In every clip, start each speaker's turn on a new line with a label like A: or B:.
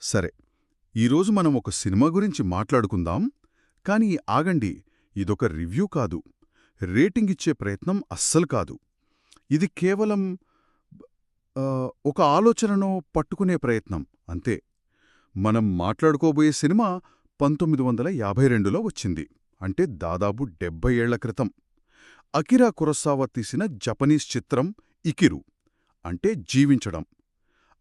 A: సరే, ఈరోజు మనం ఒక సినిమా గురించి మాట్లాడుకుందాం. కానీ ఆగండి, ఇదొక రివ్యూ కాదు, రేటింగ్ ఇచ్చే ప్రయత్నం అస్సలు కాదు. ఇది కేవలం ఒక ఆలోచనను పట్టుకునే ప్రయత్నం అంతే. మనం మాట్లాడుకోబోయే సినిమా 1952లో వచ్చింది. అంటే దాదాపు 70 ఏళ్ల క్రితం. అకిరా కురసావా తీసిన జపనీస్ చిత్రం ఇకిరు, అంటే జీవించడం.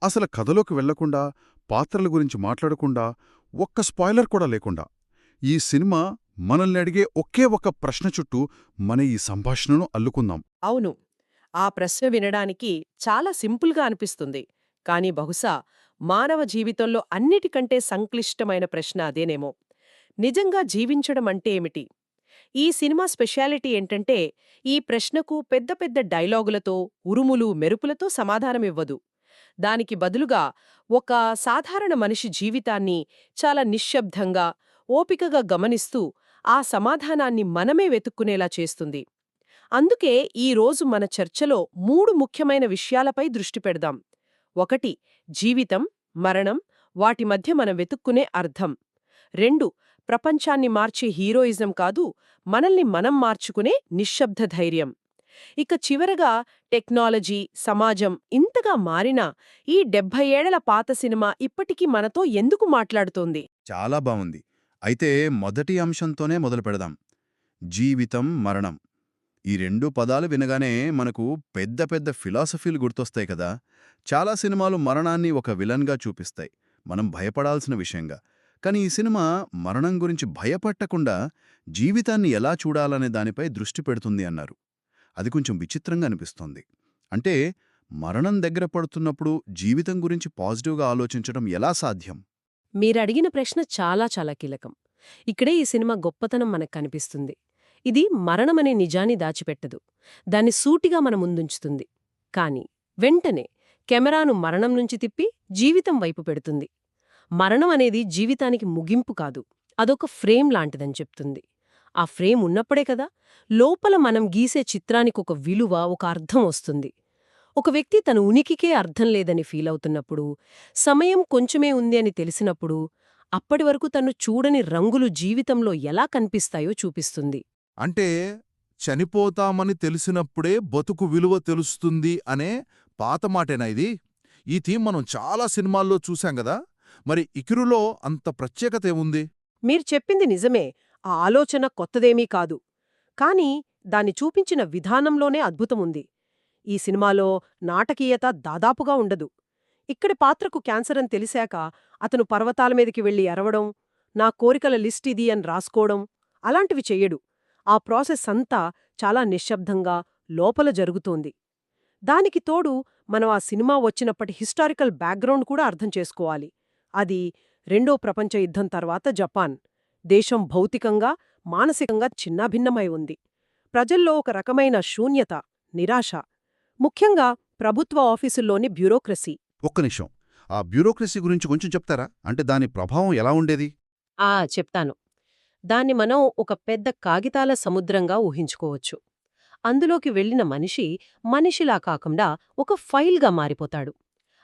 A: అసలు కథలోకి వెళ్లకుండా, పాత్రల గురించి మాట్లాడకుండా, ఒక్క స్పాయిలర్ కూడా లేకుండా ఈ సినిమా మనల్ని అడిగే ఒకే ఒక ప్రశ్న చుట్టూ మన ఈ సంభాషణను అల్లుకుందాం.
B: అవును. ఆ ప్రశ్న వినడానికి చాలా సింపుల్గా అనిపిస్తుంది. కానీ బహుశా మానవ జీవితంలో అన్నిటికంటే సంక్లిష్టమైన ప్రశ్న అదేనేమో. నిజంగా జీవించడం అంటే ఏమిటి? ఈ సినిమా స్పెషాలిటీ ఏంటంటే, ఈ ప్రశ్నకు పెద్ద పెద్ద డైలాగులతో, ఉరుములు, మెరుపులతో సమాధానమివ్వదు. దానికి బదులుగా ఒక సాధారణ మనిషి జీవితాన్ని చాలా నిశ్శబ్దంగా, ఓపికగా గమనిస్తూ, ఆ సమాధానాన్ని మనమే వెతుక్కునేలా చేస్తుంది. అందుకే ఈ రోజు మన చర్చలో 3 ముఖ్యమైన విషయాలపై దృష్టి పెడదాం. 1. జీవితం, మరణం, వాటి మధ్య మనం వెతుక్కునే అర్థం. 2. ప్రపంచాన్ని మార్చే హీరోయిజం కాదు, మనల్ని మనం మార్చుకునే నిశ్శబ్ద ధైర్యం. ఇక చివరగా టెక్నాలజీ, సమాజం ఇంతగా మారినా ఈ 70 ఏళ్ల పాత సినిమా ఇప్పటికీ మనతో ఎందుకు మాట్లాడుతోంది?
C: చాలా బావుంది. అయితే మొదటి అంశంతోనే మొదలు పెడదాం. జీవితం, మరణం. ఈ 2 పదాలు వినగానే మనకు పెద్ద పెద్ద ఫిలాసఫీలు గుర్తొస్తాయి కదా! చాలా సినిమాలు మరణాన్ని ఒక విలన్‌గా చూపిస్తాయి, మనం భయపడాల్సిన విషయంగా. కానీ ఈ సినిమా మరణం గురించి భయపట్టకుండా జీవితాన్ని ఎలా చూడాలనే దానిపై దృష్టి పెడుతుంది అన్నారు. అది కొంచెం విచిత్రంగా అనిపిస్తోంది. అంటే మరణం దగ్గర పడుతున్నప్పుడు జీవితం గురించి పాజిటివ్‌గా ఆలోచించడం ఎలా సాధ్యం?
B: మీరడిగిన ప్రశ్న చాలా చాలా కీలకం. ఇక్కడే ఈ సినిమా గొప్పతనం మనకు కనిపిస్తుంది. ఇది మరణమనే నిజాన్ని దాచిపెట్టదు. దాన్ని సూటిగా మన ముందుంచుతుంది. కాని వెంటనే కెమెరాను మరణం నుంచి తిప్పి జీవితం వైపు పెడుతుంది. మరణం అనేది జీవితానికి ముగింపు కాదు, అదొక ఫ్రేమ్ లాంటిదని చెప్తుంది. ఆ ఫ్రేమ్ ఉన్నప్పుడే కదా లోపల మనం గీసే చిత్రానికొక విలువ, ఒక అర్థం వస్తుంది. ఒక వ్యక్తి తన ఉనికికే అర్థం లేదని ఫీలవుతున్నప్పుడు, సమయం కొంచెమే ఉంది అని తెలిసినప్పుడు, అప్పటి వరకు తను చూడని రంగులు జీవితంలో ఎలా కనిపిస్తాయో చూపిస్తుంది.
D: అంటే చనిపోతామని తెలిసినప్పుడే బతుకు విలువ తెలుస్తుంది అనే పాత మాటేనా ఇది? ఈ థీమ్ మనం చాలా సినిమాల్లో చూశాం గదా! మరి 'ఇకిరు'లో అంత ప్రత్యేకత ఏముంది?
B: మీరు చెప్పింది నిజమే, ఆ ఆలోచన కొత్తదేమీ కాదు. కానీ దాన్ని చూపించిన విధానంలోనే అద్భుతముంది. ఈ సినిమాలో నాటకీయత దాదాపుగా ఉండదు. ఇక్కడి పాత్రకు క్యాన్సర్ అని తెలిసాక అతను పర్వతాల మీదకి వెళ్లి అరవడం, నా కోరికల లిస్ట్ ఇది అని రాసుకోవడం అలాంటివి చెయ్యడు. ఆ ప్రాసెస్ అంతా చాలా నిశ్శబ్దంగా లోపల జరుగుతోంది. దానికి తోడు మనం ఆ సినిమా వచ్చినప్పటి హిస్టారికల్ బ్యాక్గ్రౌండ్ కూడా అర్థం చేసుకోవాలి. అది రెండో ప్రపంచ యుద్ధం తర్వాత జపాన్. దేశం భౌతికంగా, మానసికంగా చిన్నాభిన్నమై ఉంది. ప్రజల్లో ఒక రకమైన శూన్యత, నిరాశ. ముఖ్యంగా ప్రభుత్వ ఆఫీసుల్లోని బ్యూరోక్రసీ.
A: ఒక్క నిమిషం, ఆ బ్యూరోక్రసీ గురించి కొంచెం చెప్తారా? అంటే దాని ప్రభావం ఎలా ఉండేది?
B: చెప్తాను. దాన్ని మనం ఒక పెద్ద కాగితాల సముద్రంగా ఊహించుకోవచ్చు. అందులోకి వెళ్ళిన మనిషి మనిషిలా కాకుండా ఒక ఫైల్గా మారిపోతాడు.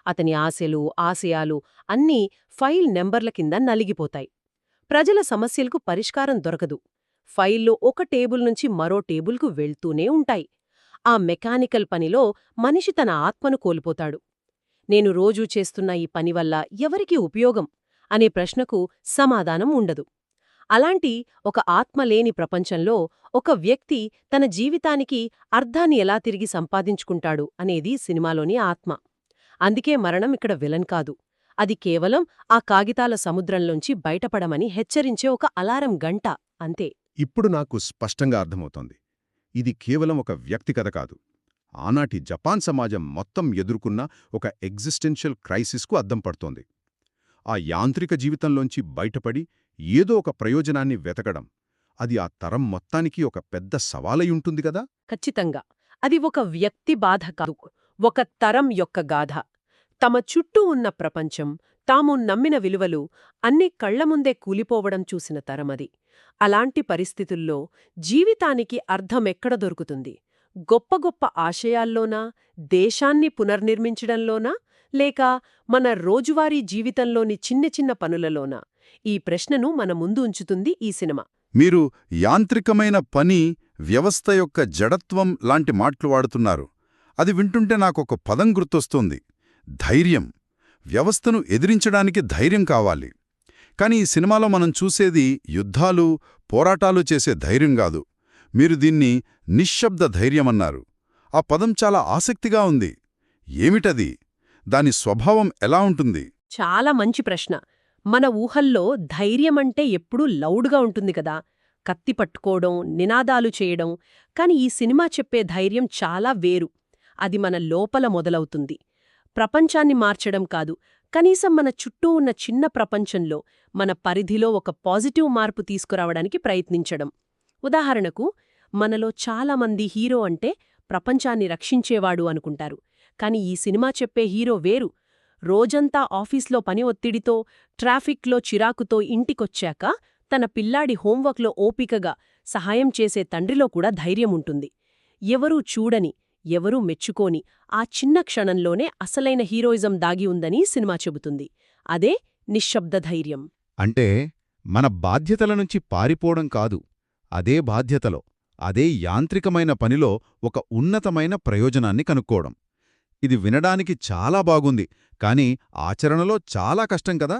B: అతని ఆశలు, ఆశయాలు అన్నీ ఫైల్ నెంబర్ల కింద నలిగిపోతాయి. ప్రజల సమస్యలకు పరిష్కారం దొరకదు. ఫైల్లో ఒక టేబుల్ నుంచి మరో టేబుల్కు వెళ్తూనే ఉంటాయి. ఆ మెకానికల్ పనిలో మనిషి తన ఆత్మను కోల్పోతాడు. నేను రోజూ చేస్తున్న ఈ పని వల్ల ఎవరికి ఉపయోగం అనే ప్రశ్నకు సమాధానం ఉండదు. అలాంటి ఒక ఆత్మలేని ప్రపంచంలో ఒక వ్యక్తి తన జీవితానికి అర్థాన్ని ఎలా తిరిగి సంపాదించుకుంటాడు అనేది సినిమాలోని ఆత్మ. అందుకే మరణం ఇక్కడ విలన్ కాదు. అది కేవలం ఆ కాగితాల సముద్రంలోంచి బయటపడమని హెచ్చరించే ఒక అలారం గంట అంతే.
A: ఇప్పుడు నాకు స్పష్టంగా అర్థమవుతోంది. ఇది కేవలం ఒక వ్యక్తి కథ కాదు, ఆనాటి జపాన్ సమాజం మొత్తం ఎదుర్కొన్న ఒక ఎగ్జిస్టెన్షియల్ క్రైసిస్కు అద్దం పడుతోంది. ఆ యాంత్రిక జీవితంలోంచి బయటపడి ఏదో ఒక ప్రయోజనాన్ని వెతకడం, అది ఆ తరం మొత్తానికి ఒక పెద్ద సవాలయుంటుంది కదా.
B: ఖచ్చితంగా. అది ఒక వ్యక్తి బాధ కాదు, ఒక తరం యొక్క గాథ. తమ చుట్టూ ఉన్న ప్రపంచం, తాము నమ్మిన విలువలు అన్నీ కళ్లముందే కూలిపోవడం చూసిన తరమది. అలాంటి పరిస్థితుల్లో జీవితానికి అర్థమెక్కడ దొరుకుతుంది? గొప్ప గొప్ప ఆశయాల్లోనా, దేశాన్ని పునర్నిర్మించడంలోనా, లేక మన రోజువారీ జీవితంలోని చిన్న చిన్న పనులలోనా? ఈ ప్రశ్నను మన ముందు ఉంచుతుంది ఈ సినిమా.
A: మీరు యాంత్రికమైన పని, వ్యవస్థ యొక్క జడత్వం లాంటి మాటలు వాడుతున్నారు. అది వింటుంటే నాకొక పదం గుర్తొస్తోంది: ధైర్యం. వ్యవస్థను ఎదిరించడానికి ధైర్యం కావాలి. కాని ఈ సినిమాలో మనం చూసేది యుద్ధాలు, పోరాటాలు చేసే ధైర్యం కాదు. మీరు దీన్ని నిశ్శబ్ద ధైర్యమన్నారు. ఆ పదం చాలా ఆసక్తిగా ఉంది. ఏమిటది? దాని స్వభావం ఎలా ఉంటుంది?
B: చాలా మంచి ప్రశ్న. మన ఊహల్లో ధైర్యమంటే ఎప్పుడూ లౌడ్గా ఉంటుంది కదా, కత్తి పట్టుకోవడం, నినాదాలు చేయడం. కాని ఈ సినిమా చెప్పే ధైర్యం చాలా వేరు. అది మన లోపల మొదలవుతుంది. ప్రపంచాన్ని మార్చడం కాదు, కనీసం మన చుట్టూ ఉన్న చిన్న ప్రపంచంలో, మన పరిధిలో ఒక పాజిటివ్ మార్పు తీసుకురావడానికి ప్రయత్నించడం. ఉదాహరణకు, మనలో చాలామంది హీరో అంటే ప్రపంచాన్ని రక్షించేవాడు అనుకుంటారు. కాని ఈ సినిమా చెప్పే హీరో వేరు. రోజంతా ఆఫీస్లో పని ఒత్తిడితో, ట్రాఫిక్లో చిరాకుతో ఇంటికొచ్చాక తన పిల్లాడి హోంవర్క్లో ఓపికగా సహాయం చేసే తండ్రిలో కూడా ధైర్యముంటుంది. ఎవరూ చూడని, ఎవరూ మెచ్చుకోని ఆ చిన్న క్షణంలోనే అసలైన హీరోయిజం దాగి ఉందని సినిమా చెబుతుంది. అదే నిశ్శబ్ద ధైర్యం.
E: అంటే మన బాధ్యతల నుంచి పారిపోవడం కాదు, అదే బాధ్యతలో, అదే యాంత్రికమైన పనిలో ఒక ఉన్నతమైన ప్రయోజనాన్ని కనుక్కోవడం. ఇది వినడానికి చాలా బాగుంది, కాని ఆచరణలో చాలా కష్టం కదా.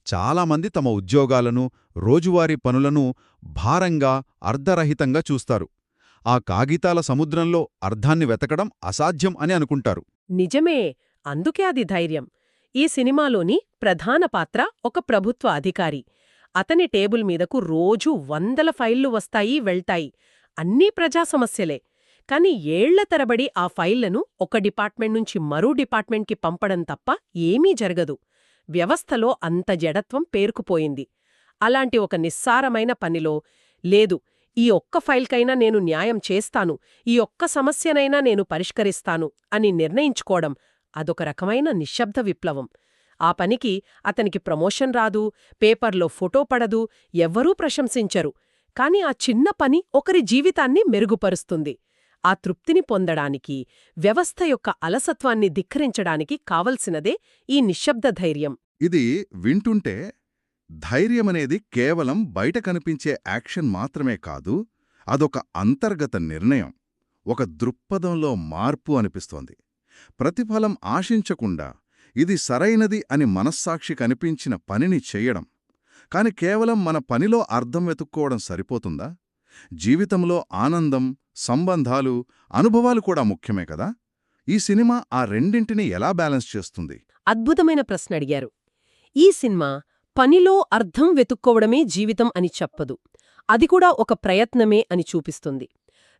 E: చాలామంది తమ ఉద్యోగాలను, రోజువారీ పనులను భారంగా, అర్ధరహితంగా చూస్తారు. ఆ కాగితాల సముద్రంలో అర్థాన్ని వెతకడం అసాధ్యం అని అనుకుంటారు.
B: నిజమే, అందుకే అది ధైర్యం. ఈ సినిమాలోని ప్రధాన పాత్ర ఒక ప్రభుత్వ అధికారి. అతని టేబుల్ మీదకు రోజూ 100 ఫైళ్లు వస్తాయి, వెళ్తాయి. అన్నీ ప్రజా సమస్యలే. కాని ఏళ్ల తరబడి ఆ ఫైళ్లను ఒక డిపార్ట్మెంట్ నుంచి మరో డిపార్ట్మెంట్కి పంపడం తప్ప ఏమీ జరగదు. వ్యవస్థలో అంత జడత్వం పేరుకుపోయింది. అలాంటి ఒక నిస్సారమైన పనిలో, లేదు, ఈ ఒక్క ఫైల్కైనా నేను న్యాయం చేస్తాను, ఈ ఒక్క సమస్యనైనా నేను పరిష్కరిస్తాను అని నిర్ణయించుకోవడం, అదొక రకమైన నిశ్శబ్ద విప్లవం. ఆ పనికి అతనికి ప్రమోషన్ రాదు, పేపర్లో ఫోటో పడదు, ఎవ్వరూ ప్రశంసించరు. కాని ఆ చిన్న పని ఒకరి జీవితాన్ని మెరుగుపరుస్తుంది. ఆ తృప్తిని పొందడానికి, వ్యవస్థ యొక్క అలసత్వాన్ని ధిక్కరించడానికి కావలసినదే ఈ నిశ్శబ్ద ధైర్యం.
A: ఇది వింటుంటే ధైర్యమనేది కేవలం బయట కనిపించే యాక్షన్ మాత్రమే కాదు, అదొక అంతర్గత నిర్ణయం, ఒక దృక్పథంలో మార్పు అనిపిస్తోంది. ప్రతిఫలం ఆశించకుండా ఇది సరైనది అని మనస్సాక్షి కనిపించిన పనిని చెయ్యడం. కాని కేవలం మన పనిలో అర్థం వెతుక్కోవడం సరిపోతుందా? జీవితంలో ఆనందం, సంబంధాలు, అనుభవాలు కూడా ముఖ్యమే కదా. ఈ సినిమా ఆ రెండింటినీ ఎలా బ్యాలెన్స్ చేస్తుంది?
B: అద్భుతమైన ప్రశ్న అడిగారు. ఈ సినిమా పనిలో అర్థం వెతుక్కోవడమే జీవితం అని చెప్పదు, అది కూడా ఒక ప్రయత్నమే అని చూపిస్తుంది.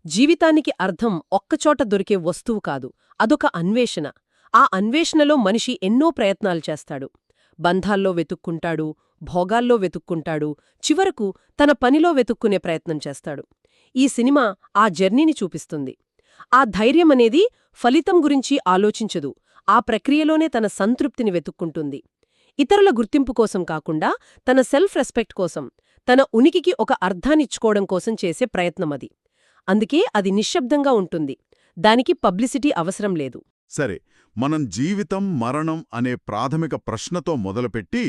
B: జీవితానికి అర్థం ఒక్కచోట దొరికే వస్తువు కాదు, అదొక అన్వేషణ. ఆ అన్వేషణలో మనిషి ఎన్నో ప్రయత్నాలు చేస్తాడు. బంధాల్లో వెతుక్కుంటాడు, భోగాల్లో వెతుక్కుంటాడు, చివరకు తన పనిలో వెతుక్కునే ప్రయత్నం చేస్తాడు. ఈ సినిమా ఆ జర్నీని చూపిస్తుంది. ఆ ధైర్యమనేది ఫలితం గురించి ఆలోచించదు, ఆ ప్రక్రియలోనే తన సంతృప్తిని వెతుక్కుంటుంది. ఇతరుల గుర్తింపు కోసం కాకుండా తన సెల్ఫ్ రెస్పెక్ట్ కోసం, తన ఉనికికి ఒక అర్థాన్నిచ్చుకోవడం కోసం చేసే ప్రయత్నమది. అందుకే అది నిశ్శబ్దంగా ఉంటుంది, దానికి పబ్లిసిటీ అవసరం లేదు.
A: సరే, మనం జీవితం, మరణం అనే ప్రాథమిక ప్రశ్నతో మొదలుపెట్టి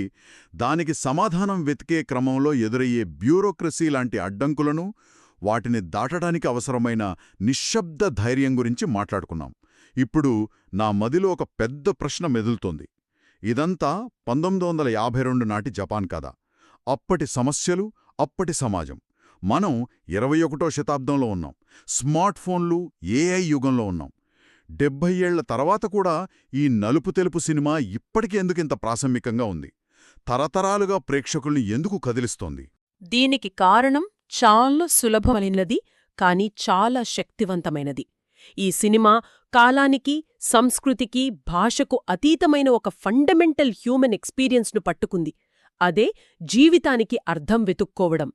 A: దానికి సమాధానం వెతికే క్రమంలో ఎదురయ్యే బ్యూరోక్రసీ లాంటి అడ్డంకులను, వాటిని దాటడానికి అవసరమైన నిశ్శబ్ద ధైర్యం గురించి మాట్లాడుకున్నాం. ఇప్పుడు నా మదిలో ఒక పెద్ద ప్రశ్న మెదులుతోంది. ఇదంతా 1952 నాటి జపాన్ కథ. అప్పటి సమస్యలు, అప్పటి సమాజం. మనం 21వ శతాబ్దంలో ఉన్నాం. స్మార్ట్ ఫోన్లు, ఏఐ యుగంలో ఉన్నాం. 70 ఏళ్ల తర్వాత కూడా ఈ నలుపు తెలుపు సినిమా ఇప్పటికీ ఎందుకింత ప్రాసంగికంగా ఉంది? తరతరాలుగా ప్రేక్షకుల్ని ఎందుకు కదిలిస్తోంది?
B: దీనికి కారణం చాలా సులభమైనది, కాని చాలా శక్తివంతమైనది. ఈ సినిమా కాలానికి, సంస్కృతికి, భాషకు అతీతమైన ఒక ఫండమెంటల్ హ్యూమన్ ఎక్స్పీరియన్స్ను పట్టుకుంది. అదే జీవితానికి అర్థం వెతుక్కోవడం.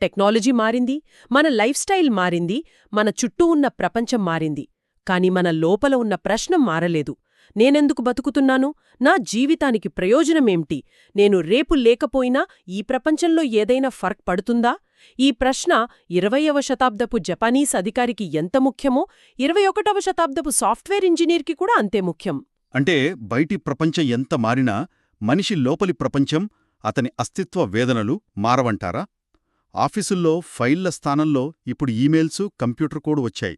B: టెక్నాలజీ మారింది, మన లైఫ్ స్టైల్ మారింది, మన చుట్టూ ఉన్న ప్రపంచం మారింది. కాని మన లోపల ఉన్న ప్రశ్న మారలేదు. నేనెందుకు బతుకుతున్నాను? నా జీవితానికి ప్రయోజనమేంటి? నేను రేపు లేకపోయినా ఈ ప్రపంచంలో ఏదైనా ఫర్క్ పడుతుందా? ఈ ప్రశ్న 20వ శతాబ్దపు జపానీస్ అధికారికి ఎంత ముఖ్యమో 21వ శతాబ్దపు సాఫ్ట్వేర్ ఇంజనీర్కి కూడా అంతే ముఖ్యం.
C: అంటే బయటి ప్రపంచం ఎంత మారినా మనిషి లోపలి ప్రపంచం, అతని అస్తిత్వ వేదనలు మారవంటారా? ఆఫీసుల్లో ఫైళ్ల స్థానంలో ఇప్పుడు ఈమెయిల్సు, కంప్యూటర్ కోడ్ వచ్చాయి.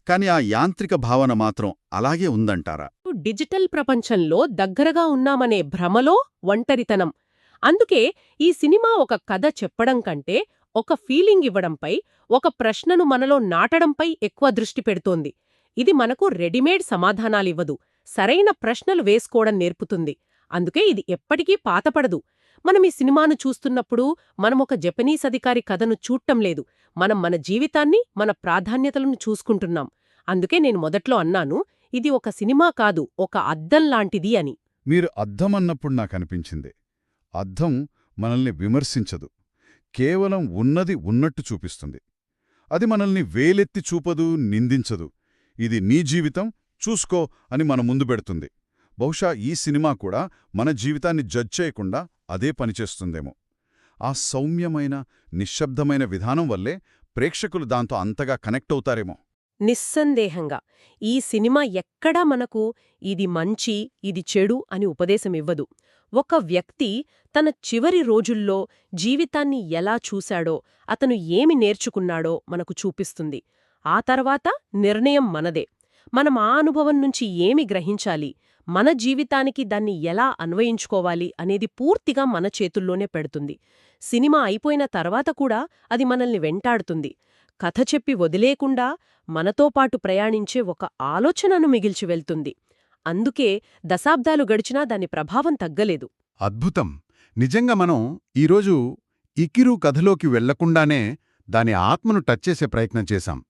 C: కాని ఆ యాంత్రిక భావన మాత్రం అలాగే ఉందంటారా?
B: డిజిటల్ ప్రపంచంలో దగ్గరగా ఉన్నామనే భ్రమలో ఒంటరితనం. అందుకే ఈ సినిమా ఒక కథ చెప్పడం కంటే ఒక ఫీలింగ్ ఇవ్వడంపై, ఒక ప్రశ్నను మనలో నాటడంపై ఎక్కువ దృష్టి పెడుతోంది. ఇది మనకు రెడీమేడ్ సమాధానాలివ్వదు, సరైన ప్రశ్నలు వేసుకోవడం నేర్పుతుంది. అందుకే ఇది ఎప్పటికీ పాతపడదు. మనం ఈ సినిమాను చూస్తున్నప్పుడు మనమొక జపనీస్ అధికారి కథను చూడటం లేదు, మనం మన జీవితాన్ని, మన ప్రాధాన్యతలను చూసుకుంటున్నాం. అందుకే నేను మొదట్లో అన్నాను, ఇది ఒక సినిమా కాదు, ఒక అద్దం లాంటిది అని.
A: మీరు అద్దమన్నప్పుడు నాకనిపించింది, అద్దం మనల్ని విమర్శించదు, కేవలం ఉన్నది ఉన్నట్టు చూపిస్తుంది. అది మనల్ని వేలెత్తి చూపదు, నిందించదు. ఇది నీ జీవితం, చూసుకో అని మన ముందు పెడుతుంది. బహుశా ఈ సినిమా కూడా మన జీవితాన్ని జడ్జ్ చేయకుండా అదే పనిచేస్తుందేమో. ఆ సౌమ్యమైన, నిశ్శబ్దమైన విధానం వల్లే ప్రేక్షకులు దాంతో అంతగా కనెక్ట్ అవుతారేమో.
B: నిస్సందేహంగా ఈ సినిమా ఎక్కడా మనకు ఇది మంచి, ఇది చెడు అని ఉపదేశమివ్వదు. ఒక వ్యక్తి తన చివరి రోజుల్లో జీవితాన్ని ఎలా చూశాడో, అతను ఏమి నేర్చుకున్నాడో మనకు చూపిస్తుంది. ఆ తర్వాత నిర్ణయం మనదే. మనం ఆ అనుభవం నుంచి ఏమి గ్రహించాలి, మన జీవితానికి దాన్ని ఎలా అన్వయించుకోవాలి అనేది పూర్తిగా మన చేతుల్లోనే పెడుతుంది. సినిమా అయిపోయిన తర్వాత కూడా అది మనల్ని వెంటాడుతుంది. కథ చెప్పి వదిలేకుండా మనతో పాటు ప్రయాణించే ఒక ఆలోచనను మిగిల్చి వెళ్తుంది. అందుకే దశాబ్దాలు గడిచినా దాని ప్రభావం తగ్గలేదు.
E: అద్భుతం. నిజంగా మనం ఈరోజు ఇకిరు కథలోకి వెళ్లకుండానే దాని ఆత్మను టచ్ చేసే ప్రయత్నం చేశాం.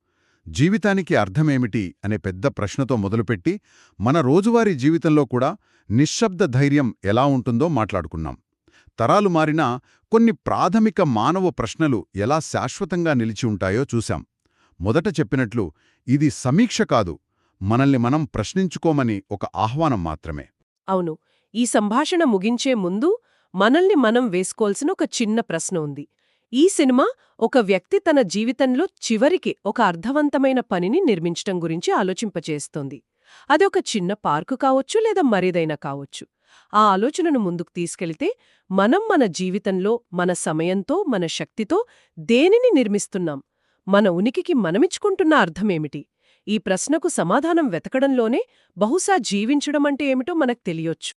E: జీవితానికి అర్థమేమిటి అనే పెద్ద ప్రశ్నతో మొదలుపెట్టి మన రోజువారీ జీవితంలో కూడా నిశ్శబ్ద ధైర్యం ఎలా ఉంటుందో మాట్లాడుకున్నాం. తరాలు మారినా కొన్ని ప్రాథమిక మానవ ప్రశ్నలు ఎలా శాశ్వతంగా నిలిచి ఉంటాయో చూశాం. మొదట చెప్పినట్లు ఇది సమీక్ష కాదు, మనల్ని మనం ప్రశ్నించుకోమని ఒక ఆహ్వానం మాత్రమే.
B: అవును, ఈ సంభాషణ ముగించే ముందు మనల్ని మనం వేసుకోల్సిన ఒక చిన్న ప్రశ్న ఉంది. ఈ సినిమా ఒక వ్యక్తి తన జీవితంలో చివరికి ఒక అర్థవంతమైన పనిని నిర్మించటం గురించి ఆలోచింపచేస్తోంది. అది ఒక చిన్న పార్కు కావచ్చు, లేదా మరేదైనా కావచ్చు. ఆ ఆలోచనను ముందుకు తీసుకెళితే మనం మన జీవితంలో, మన సమయంతో, మన శక్తితో దేనిని నిర్మిస్తున్నాం? మన ఉనికికి మనమిచ్చుకుంటున్న అర్థమేమిటి? ఈ ప్రశ్నకు సమాధానం వెతకడంలోనే బహుశా జీవించడమంటే ఏమిటో మనకు తెలియొచ్చు.